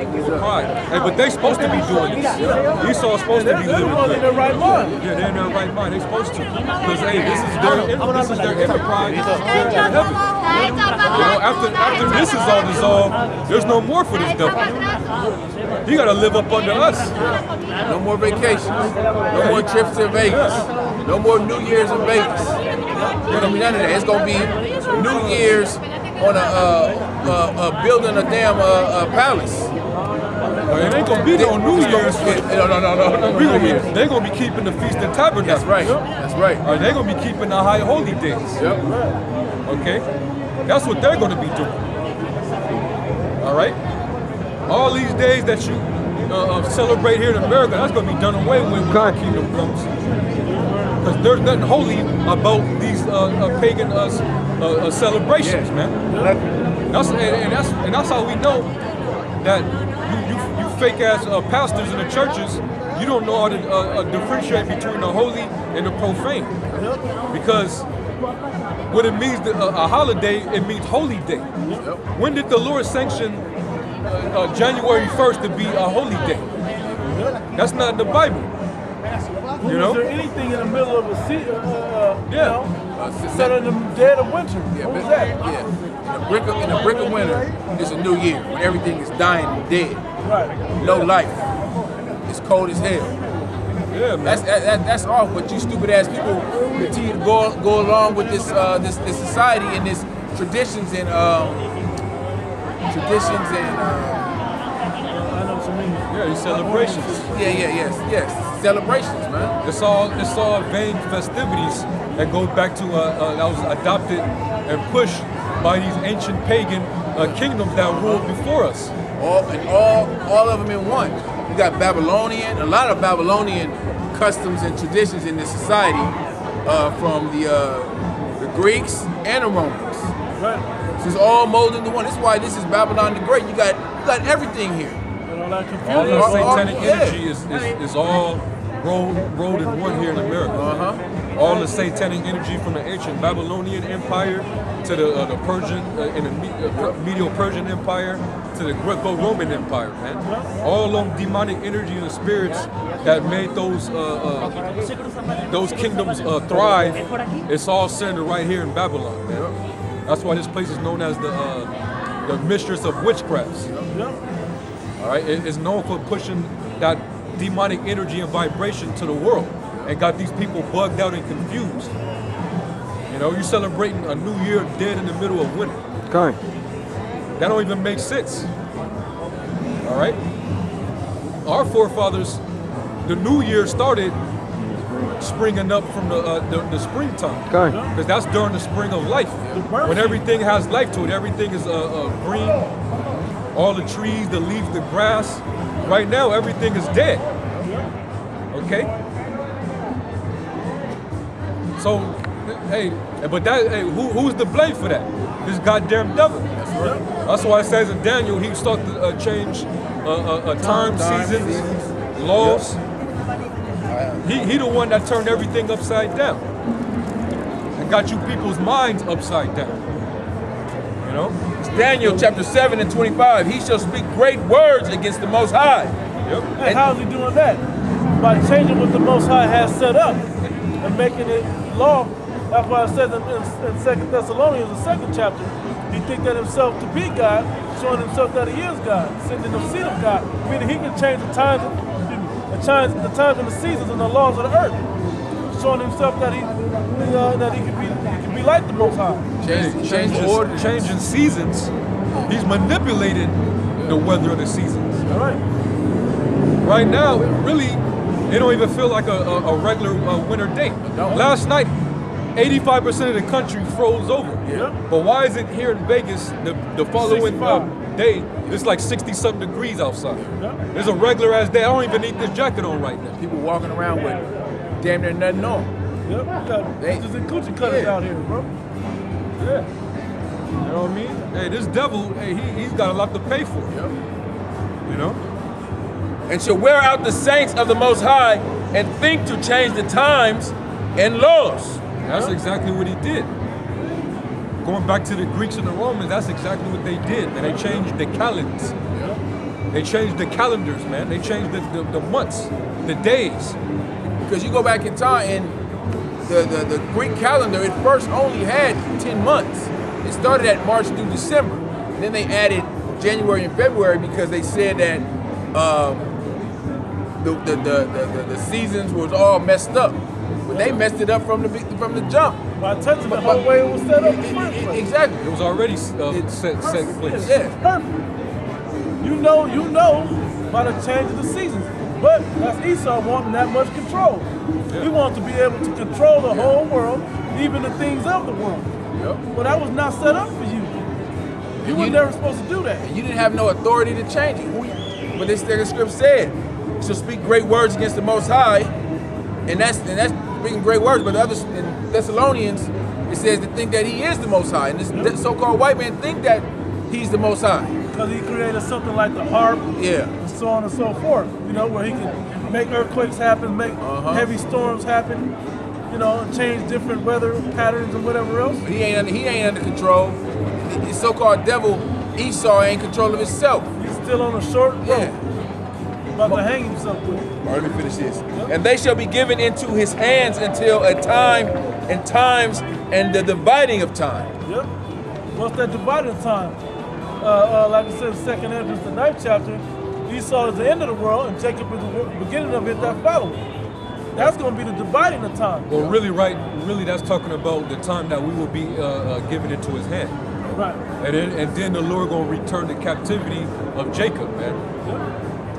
For pride. Hey, but they supposed to be doing this. Esau's supposed to be living good. In their right mind. Yeah, they're in their right mind. They're supposed to. Because, hey, this is their enterprise. They're in heaven. After this is all dissolved, there's no more for this devil. He got to live up under us. No more vacations. No more trips to Vegas. No more New Year's in Vegas. There's gonna be none of that. It's gonna be New Year's on a building a damn palace. It ain't gonna be no New Year's. No. They're gonna be keeping the Feast of Tabernacles. That's right. That's right. Or they're gonna be keeping the high holy days. Yep. Okay, that's what they're gonna be doing. All right. All these days that you celebrate here in America, that's gonna be done away with when our kingdom comes. Because there's nothing holy about these pagan celebrations, man. That's how we know that you fake ass pastors in the churches. You don't know how to differentiate between the holy and the profane. Because what it means, a holiday, it means holy day. When did the Lord sanction January 1st to be a holy day? That's not in the Bible. You know? Is there anything in the middle of a season? Set in the dead of winter. What was that? Yeah. In the brick of winter, it's a new year when everything is dying and dead. Right. No life. It's cold as hell. Yeah, man. That's off. But you stupid ass people continue to go along with this society and this traditions and I know what you mean. Yeah, these celebrations. Yes. Celebrations, man. It's all vain festivities that goes back to that was adopted and pushed by these ancient pagan kingdoms that ruled before us. All of them in one. You got a lot of Babylonian customs and traditions in this society from the Greeks and the Romans. Right. So it's all molded into one. That's why this is Babylon the Great. You got everything here. All the satanic energy is all rolled in one here in America. All the satanic energy from the ancient Babylonian Empire to the Persian and the Medo-Persian Empire to the Greco-Roman Empire, man. All them demonic energy and spirits that made those kingdoms thrive, it's all centered right here in Babylon, man. That's why this place is known as the mistress of witchcrafts. All right, it's known for pushing that demonic energy and vibration to the world and got these people bugged out and confused. You know, you're celebrating a new year dead in the middle of winter. Okay. That don't even make sense. All right? Our forefathers, the new year started springing up from the springtime. Okay. Because that's during the spring of life. When everything has life to it, everything is green. All the trees, the leaves, the grass. Right now, everything is dead. Okay? So, hey, but who's to blame for that? This goddamn devil. That's why it says in Daniel, he started to change time, seasons, laws. He the one that turned everything upside down and got you people's minds upside down. You know? It's Daniel chapter 7 and 25. He shall speak great words against the Most High. Yep. And how is he doing that? By changing what the Most High has set up and making it law. That's why it says in 2 Thessalonians, the 2nd chapter, he think that himself to be God, showing himself that he is God, sitting in the seat of God, meaning he can change the times and the seasons and the laws of the earth, showing himself that he can be like the Most High. Changing seasons. He's manipulated the weather of the seasons. All right. Right now, it don't even feel like a regular winter day. Last night, 85% of the country froze over. Yeah. But why is it here in Vegas, the following day, it's like 60-something degrees outside? Yeah. It's a regular ass day. I don't even need this jacket on right now. People walking around with damn near nothing on. Yep. We got bitches and coochie cutters out here, bro. Yeah. You know what I mean? Hey, this devil, he's got a lot to pay for. Yep. You know? And shall wear out the saints of the Most High and think to change the times and laws. That's exactly what he did. Going back to the Greeks and the Romans, that's exactly what they did. And they changed the calends. They changed the calendars, man. They changed the months, the days. Because you go back in time and the Greek calendar, it first only had 10 months. It started at March through December. And then they added January and February because they said that the seasons was all messed up. But they messed it up from the jump. By touching the whole way it was set up. Exactly. It was already set place. Yeah, it's perfect. You know by the change of the seasons. But that's Esau wanting that much control. Yeah. He wants to be able to control the whole world, even the things of the world. Yep. But that was not set up for you. You were never supposed to do that. You didn't have no authority to change it. But this thing the script said, you shall speak great words against the Most High, and that's speaking great words. But the others in Thessalonians, it says to think that He is the Most High, and this so-called white man think that He's the Most High. Because he created something like the harp, and so on and so forth. You know, where he can make earthquakes happen, make heavy storms happen. You know, and change different weather patterns and whatever else. But he ain't under control. The so-called devil Esau ain't in control of himself. He's still on a short road. About to hang himself with it. All right, let me finish this. Yep. And they shall be given into his hands until a time and times and the dividing of time. Yep. What's that dividing time? Like I said, 2nd Ezra, the 9th chapter, Esau is the end of the world, and Jacob is the beginning of it that follows. That's going to be the dividing of time. Well, really, that's talking about the time that we will be given into His hand. Right. And then the Lord going to return the captivity of Jacob, man.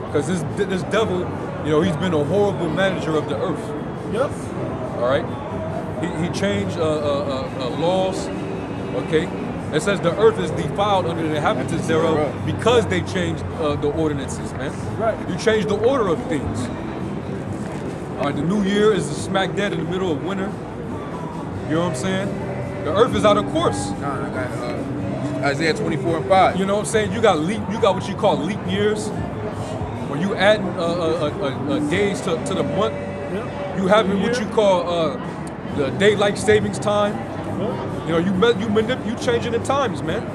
Because this devil, you know, he's been a horrible manager of the earth. Yep. All right. He changed laws. Okay. It says the earth is defiled under the inhabitants thereof because they changed the ordinances, man. Right. You change the order of things. All right, the new year is smack dead in the middle of winter. You know what I'm saying? The earth is out of course. I got Isaiah 24:5. You know what I'm saying? You got what you call leap years. When you add days to the month, you having what you call the daylight savings time. You know, you changing the times, man.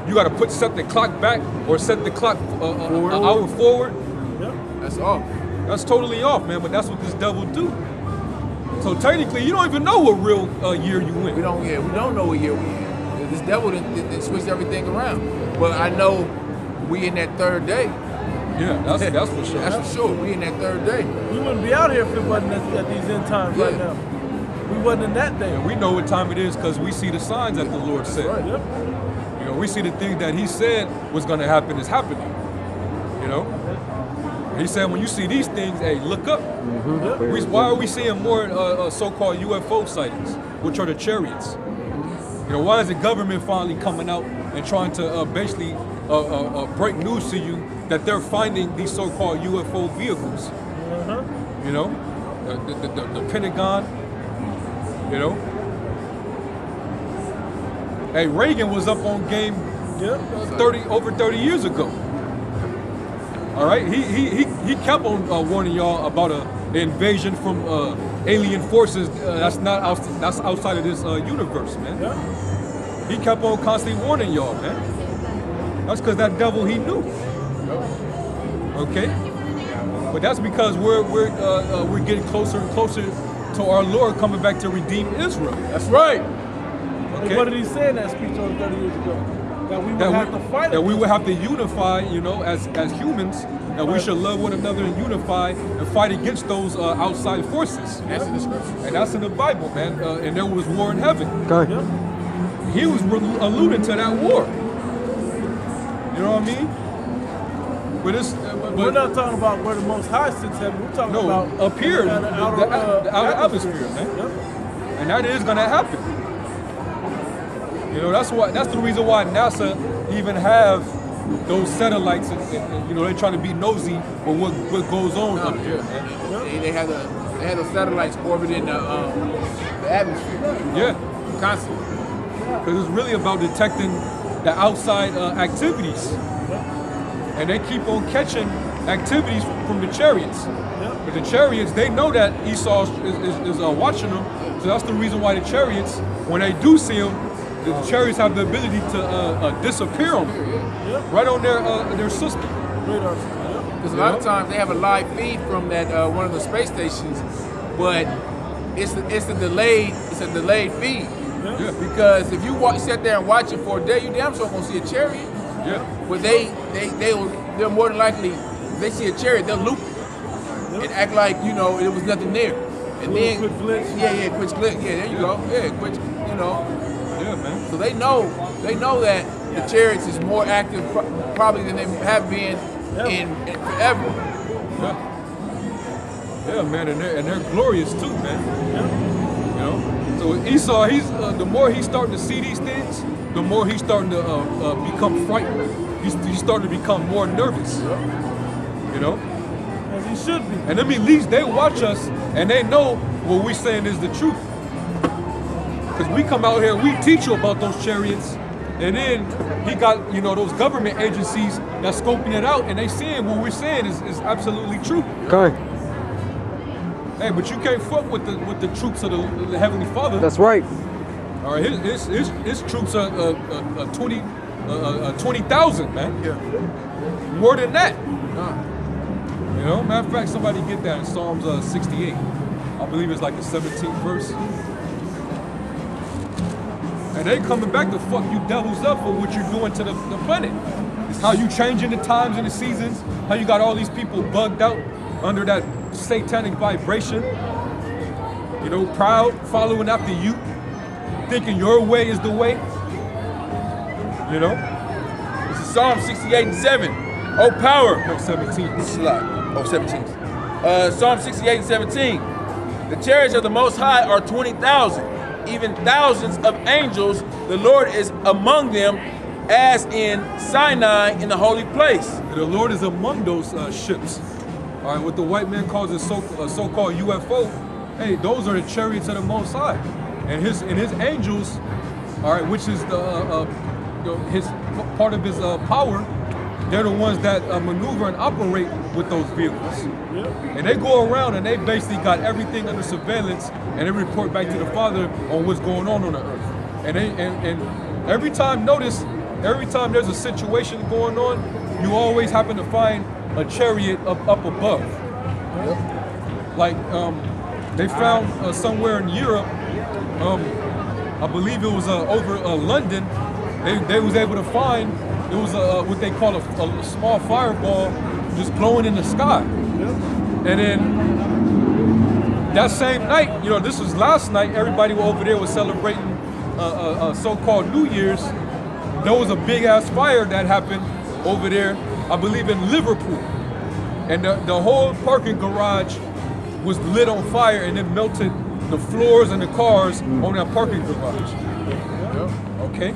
You got to set the clock back or set the clock an hour forward. That's off. That's totally off, man. But that's what this devil do. So technically, you don't even know what real year you in. We don't know what year we in. This devil didn't switch everything around. But I know we in that third day. Yeah, that's for sure. That's for sure. We in that third day. We wouldn't be out here if it wasn't at these end times right now. We wasn't in that day. And we know what time it is because we see the signs that the Lord said. Right. Yep. You know, we see the things that He said was going to happen is happening. You know, He said when you see these things, hey, look up. Why are we seeing more so-called UFO sightings, which are the chariots? You know, why is the government finally coming out and trying to basically break news to you that they're finding these so-called UFO vehicles? You know, the Pentagon. You know, hey, Reagan was up on game 30 years ago. All right, he kept on warning y'all about an invasion from alien forces that's outside of this universe, man. He kept on constantly warning y'all, man. That's because that devil he knew. Okay, but that's because we're getting closer and closer to our Lord coming back to redeem Israel. That's right. Okay. What did He say in that speech over 30 years ago? That we would have to fight. That we would have to unify, you know, as humans. That we should love one another and unify and fight against those outside forces. And that's in the scriptures. And that's in the Bible, man. And there was war in heaven. Okay. He was alluding to that war. You know what I mean? But we're not talking about where the Most High sits heaven. We're talking about up here, the outer atmosphere, man. Yep. And that is gonna happen. You know, that's the reason why NASA even have those satellites, and you know, they're trying to be nosy with what goes on up here. Man. They have those satellites orbiting the atmosphere. Yeah, constantly. Because it's really about detecting the outside activities. And they keep on catching activities from the chariots. Yep. But the chariots, they know that Esau is watching them. So that's the reason why the chariots, when they do see them, the chariots have the ability to disappear on them. Yep. Right on their system. radar system. Yeah. Because a lot of times they have a live feed from that one of the space stations, but it's a delayed feed. Yeah. Because if you sit there and watch it for a day, you damn sure gonna see a chariot. Yeah. But they're more than likely, if they see a chariot, they'll loop it and act like it was nothing there. And then quick glitch. quick glitch. Yeah, there you go. Yeah, quick. Yeah, man. So they know that the chariots is more active probably than they have been in forever. Yeah. Yeah, man, and they're glorious too, man. Yeah. So Esau, he's the more he's starting to see these things, the more he's starting to become frightened. He's starting to become more nervous. As he should be. And them elites, they watch us and they know what we're saying is the truth. Because we come out here, we teach you about those chariots, and then he got those government agencies that's scoping it out, and they seeing what we're saying is absolutely true. Okay. Hey, but you can't fuck with the troops of the Heavenly Father. That's right. All right, his troops are 20,000, man. Yeah. More than that. Matter of fact, somebody get that in Psalms 68. I believe it's like the 17th verse. And they coming back to fuck you devils up for what you're doing to the planet. It's how you changing the times and the seasons, how you got all these people bugged out under that satanic vibration. Proud, following after you, thinking your way is the way. This is Psalm 68 and 7. Oh, power. No, 17. This is a lot. Oh, 17. Psalm 68 and 17. The chariots of the Most High are 20,000, even thousands of angels. The Lord is among them, as in Sinai in the holy place. The Lord is among those ships. All right, what the white man calls a so-called UFO. Hey, those are the chariots of the Most High, and his angels. All right, which is his part of his power. They're the ones that maneuver and operate with those vehicles. Yeah. And they go around and they basically got everything under surveillance, and they report back to the Father on what's going on the earth. And every time there's a situation going on, you always happen to find a chariot up above. Yep. Like they found somewhere in Europe, I believe it was over London, they was able to find, it was what they call a small fireball just glowing in the sky. And then that same night, this was last night, everybody over there was celebrating so-called New Year's. There was a big ass fire that happened over there, I believe in Liverpool. And the whole parking garage was lit on fire, and it melted the floors and the cars on that parking garage. Okay?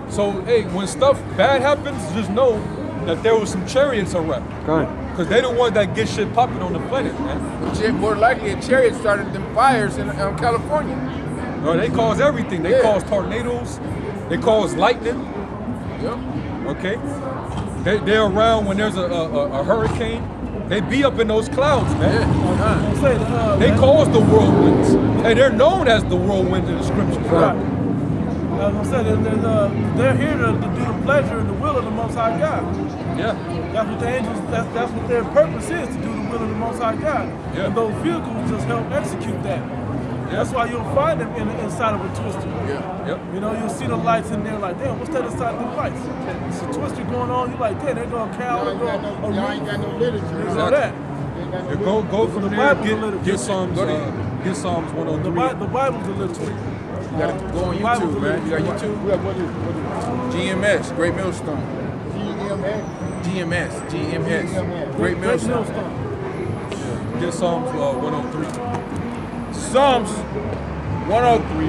So, hey, when stuff bad happens, just know that there was some chariots around. Okay. Because they're the ones that get shit popping on the planet, man. More likely a chariot started them fires in California. They cause everything. They cause tornadoes. They cause lightning. Yep. Okay? They're around when there's a hurricane. They be up in those clouds, man. They cause the whirlwinds. Hey, they're known as the whirlwinds in the scriptures. Right. As I said, they're here to do the pleasure and the will of the Most High God. Yeah. That's what the angels, that's what their purpose is, to do the will of the Most High God. Yeah. And those vehicles just help execute that. Yeah. That's why you'll find them inside of a twister. Yeah. Yep. You'll see the lights in there like, damn, what's that inside the lights? It's a twister going on, you're like, damn, they're going to cow, they're going to Y'all ain't got no literature. all that. Yeah, go from The there. Bible's a little Get Psalms 103. The Bible's a literature. You gotta go on YouTube, man. You got YouTube? What is GMS, Great Millstone. GMS? GMS. Great Millstone. Get Psalms 103. Psalms 103.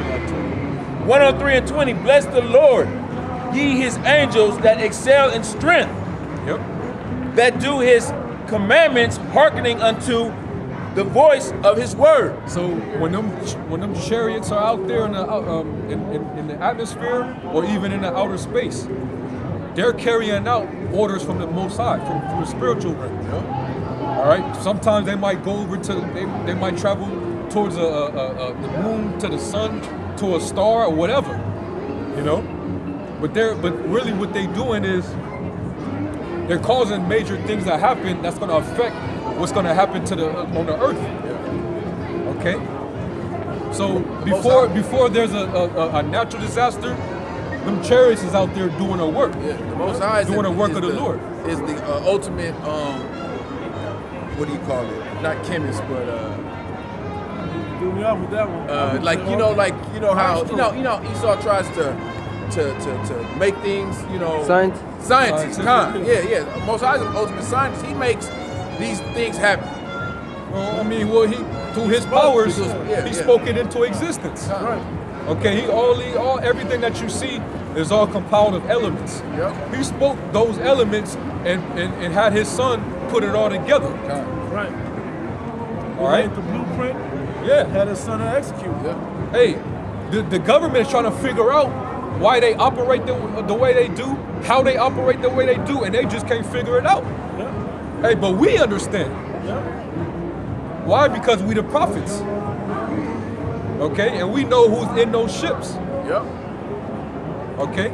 103 and 20. Bless the Lord, ye his angels that excel in strength, Yep. that do his commandments, hearkening unto the voice of his word. So when them chariots are out there in the atmosphere or even in the outer space, they're carrying out orders from the Most High, from the spiritual realm. All right. Sometimes they might go over to they might travel towards the moon, to the sun, to a star or whatever, But really what they doing is they're causing major things that happen that's going to affect what's going to happen to the on the earth. Okay. So before there's a natural disaster, them chariots is out there doing the work. Yeah, the Most High is doing the work of the Lord. Is the ultimate what do you call it? Not chemist, but Do me off with that one. like you know how Esau tries to make things, scientist. Yeah. Most High is the ultimate scientist. He makes these things happen. Well, I mean, he through his powers, he spoke it into existence. Right. Okay, everything that you see is all compiled of elements. Yep. He spoke those elements and had his son put it all together. Right. All right. The blueprint. Yeah. Had his son execute. Yeah. Hey, the government is trying to figure out why they operate the way they do, how they operate the way they do, and they just can't figure it out. Yeah. Hey, but we understand. Yeah. Why? Because we the prophets. Okay, and we know who's in those ships. Yep. Okay.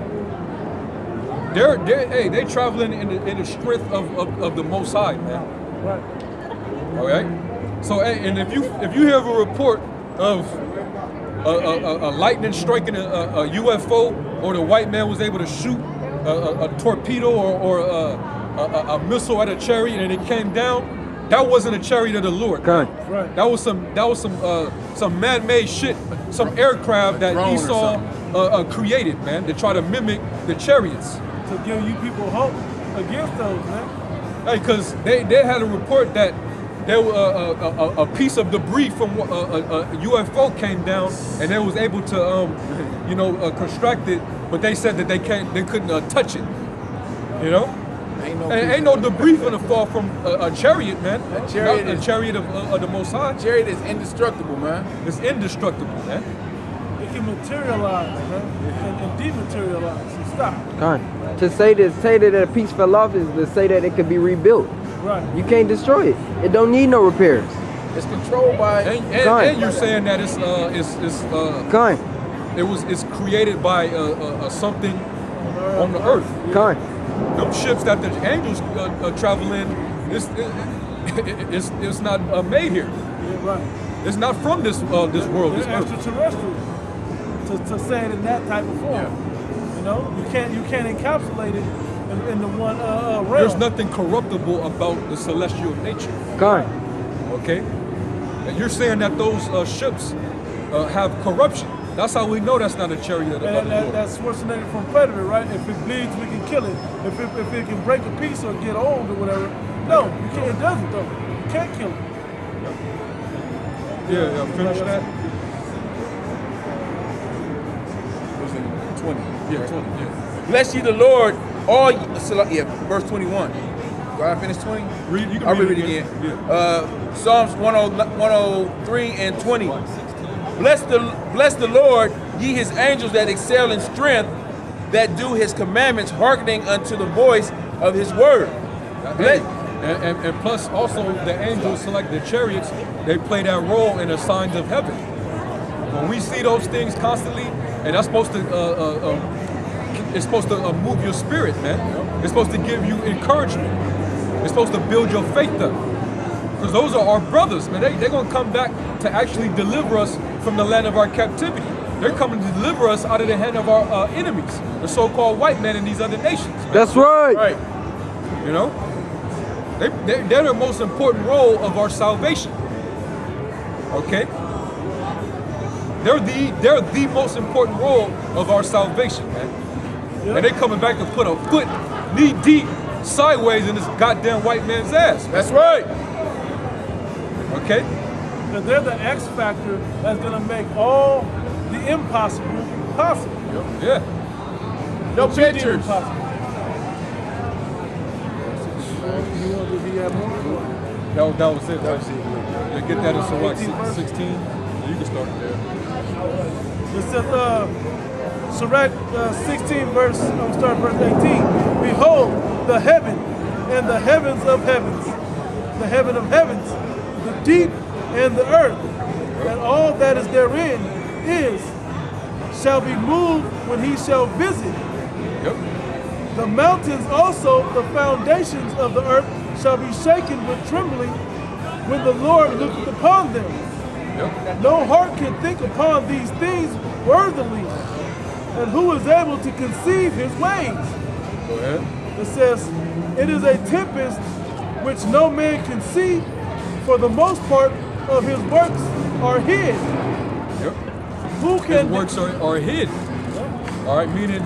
They traveling in the strength of the Most High, man. Right. All right. So, and if you hear of a report of a lightning striking a UFO, or the white man was able to shoot a torpedo or a missile at a chariot and it came down, that wasn't a chariot of the Lord. Right. That was some man-made shit, some aircraft that drone or Esau created, man, to try to mimic the chariots. To give you people hope against those, man. Hey, because they had a report that there was a piece of debris from a UFO came down and they was able to construct it, but they said that they couldn't touch it. You know. Ain't no debris gonna fall from a chariot, man. A chariot of the Most High. Chariot is indestructible, man. It's indestructible, man. It can materialize, man, and dematerialize. So stop. To say that a piece fell off is to say that it could be rebuilt. Right. You can't destroy it. It don't need no repairs. It's controlled by. And you're saying that it's created by something on the earth. Them ships that the angels travel in, it's not made here. Yeah, right. It's not from this world. This It's earth. extraterrestrial. To say it in that type of form. You know, you can't encapsulate it in the one realm. There's nothing corruptible about the celestial nature. Okay? And you're saying that those ships have corruption. That's how we know that's not a chariot of the Lord. That's Schwarzenegger from Predator, right? If it bleeds, we can kill it. If it can break a piece or get old or whatever, no, you can't. It doesn't though. You can't kill it. Yeah, finish that. Was it 20? Yeah, 20. Yeah. Bless ye the Lord, all ye, verse 21. Do I finish 20? I'll read it again. Yeah. Psalms 103 and 20. Bless the Lord, ye his angels that excel in strength, that do his commandments, hearkening unto the voice of his word. And plus also the angels, like the chariots, they play that role in the signs of heaven. When we see those things constantly, and that's supposed to it's supposed to move your spirit, man. It's supposed to give you encouragement. It's supposed to build your faith up. Because those are our brothers, man. They're going to come back to actually deliver us from the land of our captivity. They're coming to deliver us out of the hand of our enemies, the so-called white men in these other nations. Man. That's right. Right. You know? They're the most important role of our salvation. Okay? They're the most important role of our salvation, man. Yep. And they coming back to put a foot knee deep sideways in this goddamn white man's ass. That's right. Okay? Because they're the X factor that's gonna make all the impossible possible. Yeah. No pictures. That was it. That was it. Yeah, get that in Sirach 16. You can start there. It says, Sirach 16 verse 18. Behold, the heaven and the heavens of heavens, the heaven of heavens, the deep and the earth, and all that is therein shall be moved when he shall visit. Yep. The mountains also, the foundations of the earth, shall be shaken with trembling when the Lord looketh upon them. Yep. No heart can think upon these things worthily, and who is able to conceive his ways? Go ahead. It says, it is a tempest which no man can see, for the most part of his works are hid. Yep. Who His can works are hid. All right, meaning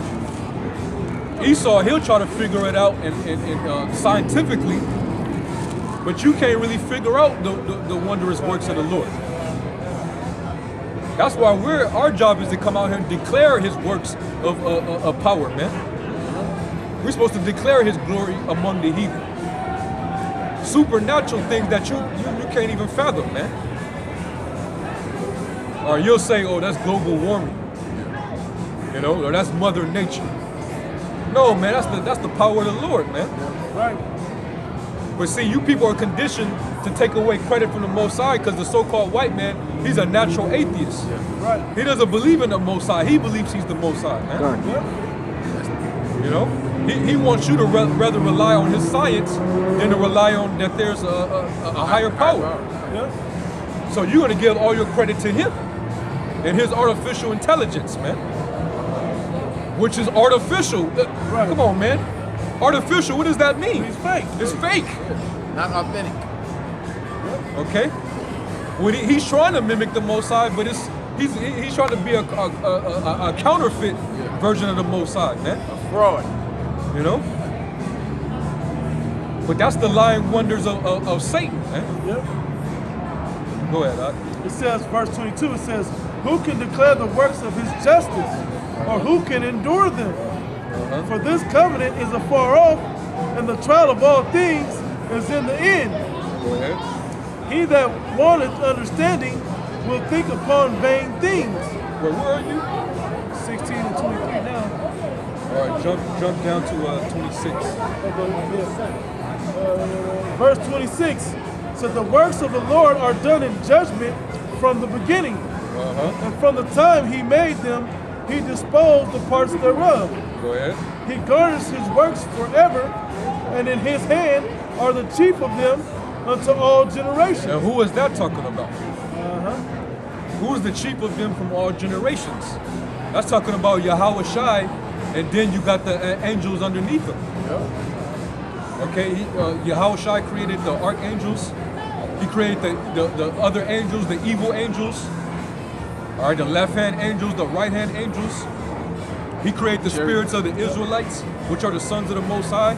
Esau, he'll try to figure it out and scientifically, but you can't really figure out the wondrous works of the Lord. That's why our job is to come out here and declare his works of power, man. We're supposed to declare his glory among the heathen. Supernatural things that you can't even fathom, man. Or you'll say, oh, that's global warming. You know, or that's Mother Nature. No, man, that's the power of the Lord, man. Right. But see, you people are conditioned to take away credit from the Most High because the so-called white man, he's a natural atheist. Right. He doesn't believe in the Most High. He believes he's the Most High, man. Con. Yep. You know, he wants you to rather rely on his science than to rely on that there's a higher power. Yep. So you're gonna give all your credit to him and his artificial intelligence, man. Which is artificial. Right. Come on, man. Artificial, what does that mean? He's fake. It's fake. Not authentic. Okay? When he's trying to mimic the Most High, but he's trying to be a counterfeit version of the Most High, man. A fraud. You know? But that's the lying wonders of Satan, man. Yep. Go ahead, Doc. It says, verse 22, it says, who can declare the works of his justice, or who can endure them? For this covenant is afar off, and the trial of all things is in the end. Go ahead. He that wanteth understanding will think upon vain things. Where are you? 16 and 23 now. All right, jump down to 26. Verse 26 says, the works of the Lord are done in judgment from the beginning, and from the time he made them, he disposed the parts thereof. Go ahead. He garnishes his works forever, and in his hand are the chief of them unto all generations. Now, who is that talking about? Who is the chief of them from all generations? That's talking about Yahweh Shai, and then you got the angels underneath him. Okay, Yahweh Shai created the archangels. He created the other angels, the evil angels. All right, the left-hand angels, the right-hand angels. He created the spirits of the Israelites, which are the sons of the Most High.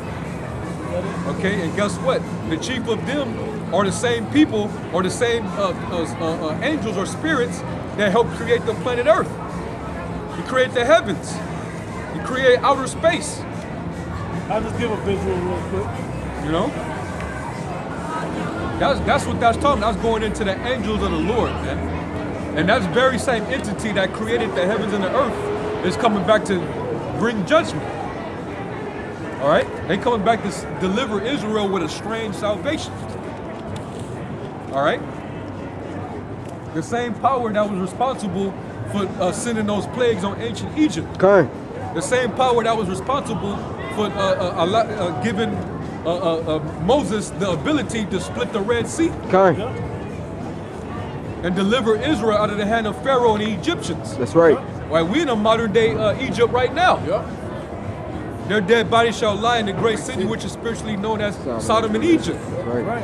Okay, and guess what? The chief of them are the same people or the same angels or spirits that helped create the planet Earth. He created the heavens. He created outer space. I'll just give a visual real quick. You know? That's what that's talking about. That's going into the angels of the Lord, man. And that very same entity that created the heavens and the earth is coming back to bring judgment. All right? They coming back to deliver Israel with a strange salvation. All right? The same power that was responsible for sending those plagues on ancient Egypt. Con. The same power that was responsible for giving Moses the ability to split the Red Sea Con. and deliver Israel out of the hand of Pharaoh and the Egyptians. That's right. Right, we in a modern day Egypt right now. Yep. Their dead bodies shall lie in the great city, which is spiritually known as Sodom and Egypt. Right.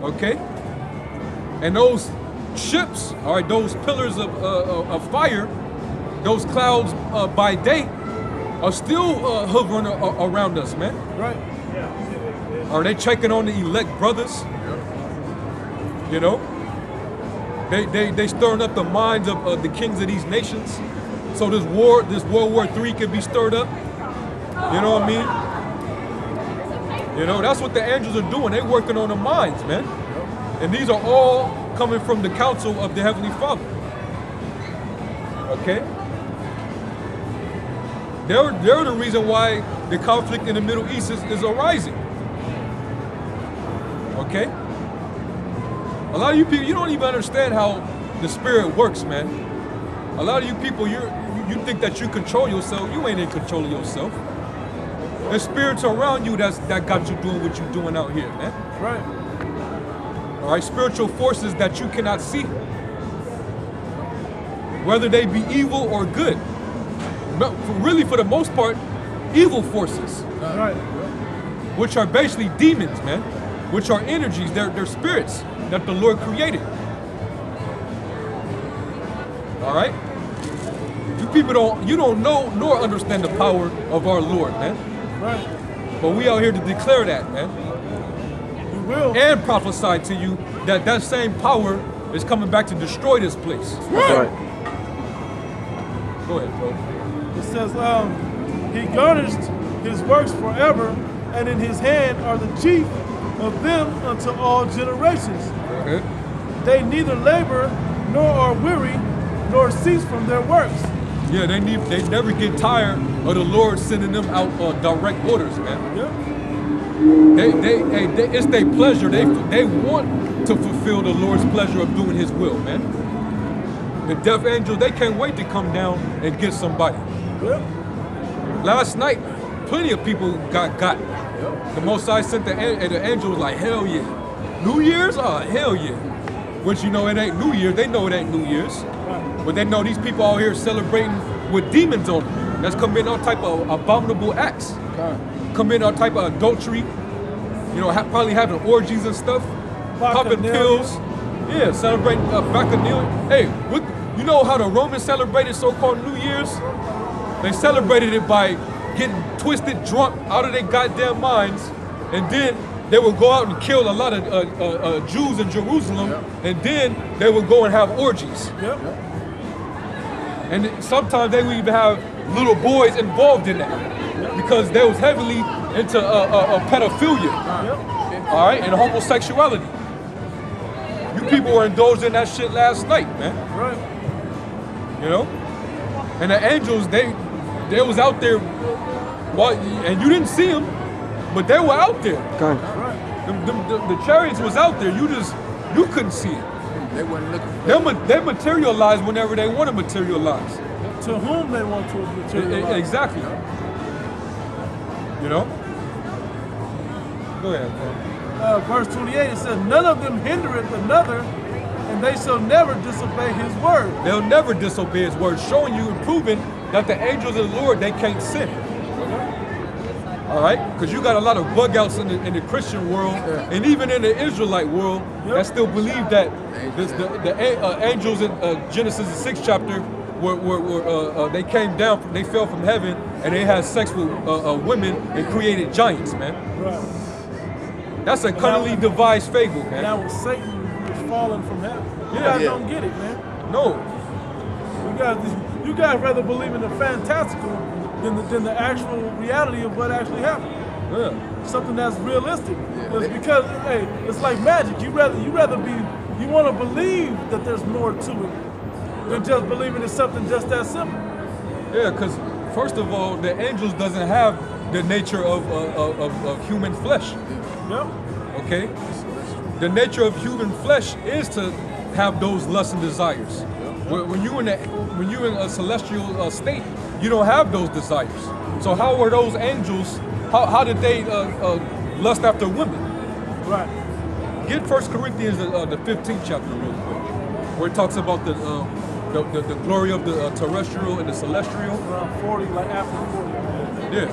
Okay? And those ships, all right, those pillars of fire, those clouds by day, are still hovering around us, man. Right. Are they checking on the elect brothers? You know? They stirring up the minds of the kings of these nations. So this World War III can be stirred up. You know what I mean? You know, that's what the angels are doing. They're working on the minds, man. And these are all coming from the counsel of the Heavenly Father. Okay? They're the reason why the conflict in the Middle East is arising. Okay? A lot of you people, you don't even understand how the spirit works, man. A lot of you people, you think that you control yourself. You ain't in control of yourself. There's spirits around you that got you doing what you're doing out here, man. Right. All right, spiritual forces that you cannot see, whether they be evil or good. But really, for the most part, evil forces, Right. which are basically demons, man, which are energies, they're spirits that the Lord created. All right? You people don't know nor understand the power of our Lord, man. Right. But we out here to declare that, man. We will. And prophesy to you that that same power is coming back to destroy this place. That's right. Go ahead, bro. It says, he garnished his works forever, and in his hand are the chief of them unto all generations. Okay. They neither labor nor are weary, nor cease from their works. Yeah, they never get tired of the Lord sending them out direct orders, man. Yep. It's their pleasure. They want to fulfill the Lord's pleasure of doing His will, man. The death angels, they can't wait to come down and get somebody. Yep. Last night, plenty of people got. The Most High sent the angel was like, hell yeah. New Year's? Oh, hell yeah. Which, you know, it ain't New Year's. They know it ain't New Year's. But they know these people out here celebrating with demons on them. That's committing all type of abominable acts. Committing all type of adultery. You know, probably having orgies and stuff. Popping pills. Yeah, celebrating Bacchanal. Hey, you know how the Romans celebrated so-called New Year's? They celebrated it by getting twisted, drunk, out of their goddamn minds, and then they would go out and kill a lot of Jews in Jerusalem, and then they would go and have orgies. Yep. And sometimes they would even have little boys involved in that because they was heavily into pedophilia, all right, and homosexuality. You people were indulged in that shit last night, man. Right. You know? And the angels, they was out there, and you didn't see them, but they were out there. Okay. The chariots was out there. You couldn't see it. They weren't looking. They materialize whenever they want to materialize. To whom they want to materialize. Exactly. You know? Go ahead, bro. Verse 28, it says, none of them hindereth another, and they shall never disobey his word. They'll never disobey his word, showing you and proving that the angels of the Lord, they can't sin. All right? Because you got a lot of bug outs in the Christian world, and even in the Israelite world, that still believe that the angels in Genesis the 6th chapter they came down, they fell from heaven, and they had sex with women and created giants, man. Right. That's a cunningly devised fable, man. That was Satan was falling from heaven. You guys don't get it, man. No. You guys rather believe in the fantastical than the actual reality of what actually happened. Yeah. Something that's realistic. It's because, hey, it's like magic. You want to believe that there's more to it than just believing it's something just that simple. Yeah, because first of all, the angels doesn't have the nature of human flesh. Yep. Okay? The nature of human flesh is to have those lusts and desires. When you're in a celestial state, you don't have those desires. So how were those angels? How did they lust after women? Right. Get 1 Corinthians the 15th chapter real quick, where it talks about the glory of the terrestrial and the celestial. Around 40, like after 40. Yeah.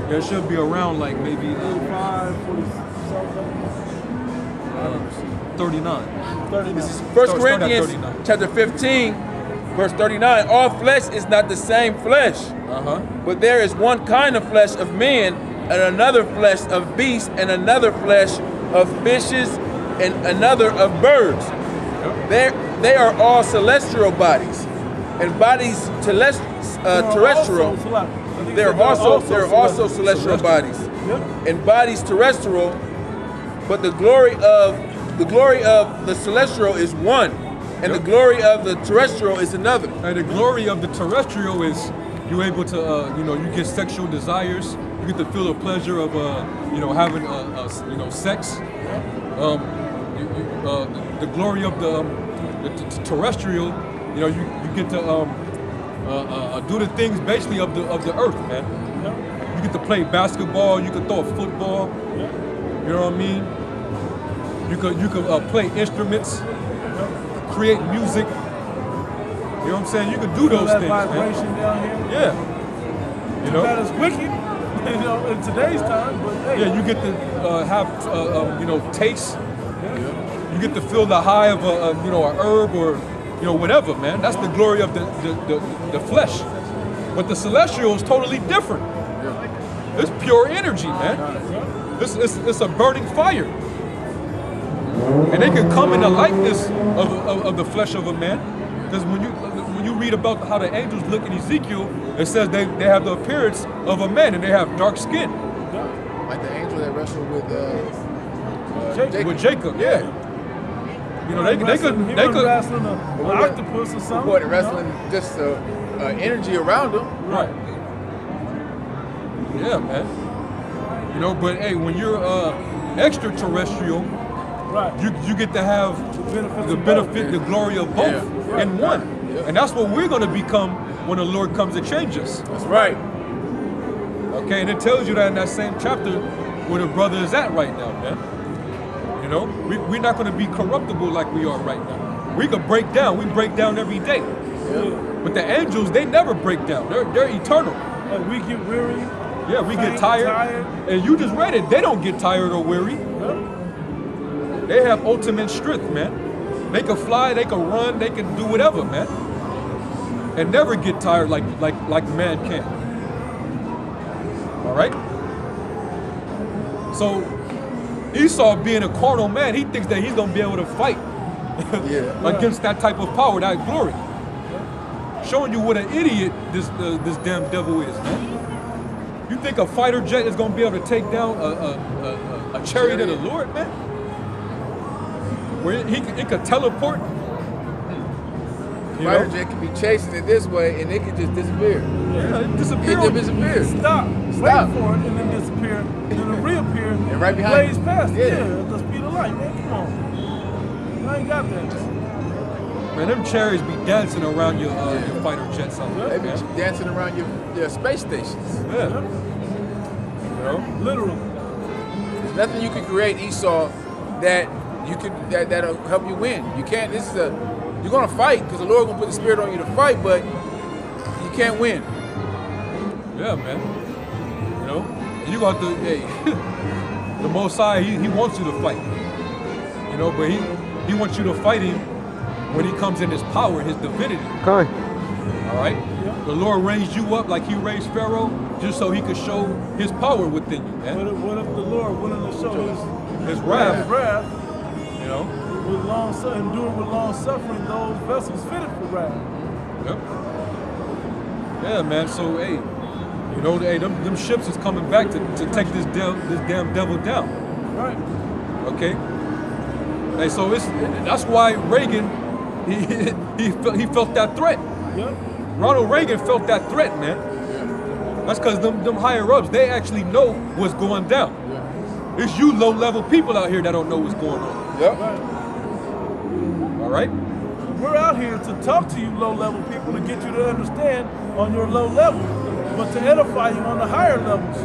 There should be around like maybe 45, 40 something. 39. 39. This is 1 Start at Corinthians 39. chapter 15, verse 39. All flesh is not the same flesh, but there is one kind of flesh of men, and another flesh of beasts, and another flesh of fishes, and another of birds. They are all celestial bodies, and bodies terrestrial. There are also celestial bodies, and bodies terrestrial. But the glory of the celestial is one, and the glory of the terrestrial is another. And the glory of the terrestrial is you're able to, you get sexual desires. You get to feel the pleasure of, having, sex. The glory of the terrestrial, you get to do the things basically of the earth, man. Yep. You get to play basketball, you can throw a football. Yep. You know what I mean? You could play instruments, create music. You know what I'm saying? You can do those that things, vibration man. down here. Yeah. You know? That is wicked, you know, in today's time. But hey, Yeah, you get to have you know, taste. You get to feel the high of a you know, a herb or you know, whatever, man. That's the glory of the flesh. But the celestial is totally different. It's pure energy, man. It's a burning fire. And they can come in the likeness of the flesh of a man. Because when you read about how the angels look in Ezekiel, it says they have the appearance of a man and they have dark skin. Like the angel that wrestled with Jacob. With Jacob, yeah. You know, they could wrestling an octopus or something. What, wrestling just energy around them. Right. Yeah, man. You know, but hey, when you're extraterrestrial, Right. you get to have the benefit, the glory of both in one. Yeah. And that's what we're going to become when the Lord comes to change us. That's right. Okay, and it tells you that in that same chapter where the brother is at right now, man. You know, we're not going to be corruptible like we are right now. We could break down. We break down every day. Yeah. But the angels, they never break down. They're eternal. Like we get weary. Yeah, we get faint, tired. And you just read it. They don't get tired or weary. They have ultimate strength, man. They can fly, they can run, they can do whatever, man. And never get tired like man can. All right? So Esau, being a carnal man, he thinks that he's gonna be able to fight against that type of power, that glory. Showing you what an idiot this damn devil is, man. You think a fighter jet is gonna be able to take down a chariot of the Lord, man? Where it could teleport. Fighter jet can be chasing it this way and it can just disappear. Yeah, it disappears. It disappears. Stop. Stop. Wait for it and then disappear. And then it reappear. And right behind blaze you. past. Yeah. At the speed of light, man. Come on. I ain't got that. Man, them chariots be dancing around your fighter jets out They there, be man. dancing around your space stations. Yeah. You know? Literally. There's nothing you can create, Esau, that'll help you win. You can't. You're gonna fight because the Lord gonna put the spirit on you to fight, but you can't win. Yeah, man. You know? And you got to, hey, the Most High, he wants you to fight. You know, but he wants you to fight him when he comes in his power, his divinity. Okay. All right? The Lord raised you up like he raised Pharaoh just so he could show his power within you, man. What if the Lord willing to show His wrath, wrath you know? with endure with long suffering those vessels fitted for wrath? Yep. Yeah, man. So, hey, you know, hey, them ships is coming back to take this damn devil down. Right. Okay. Hey, so that's why Reagan he felt that threat. Yep. Ronald Reagan felt that threat, man. That's because them higher ups, they actually know what's going down. It's you low-level people out here that don't know what's going on. Yep. All right? We're out here to talk to you low-level people to get you to understand on your low level, but to edify you on the higher levels.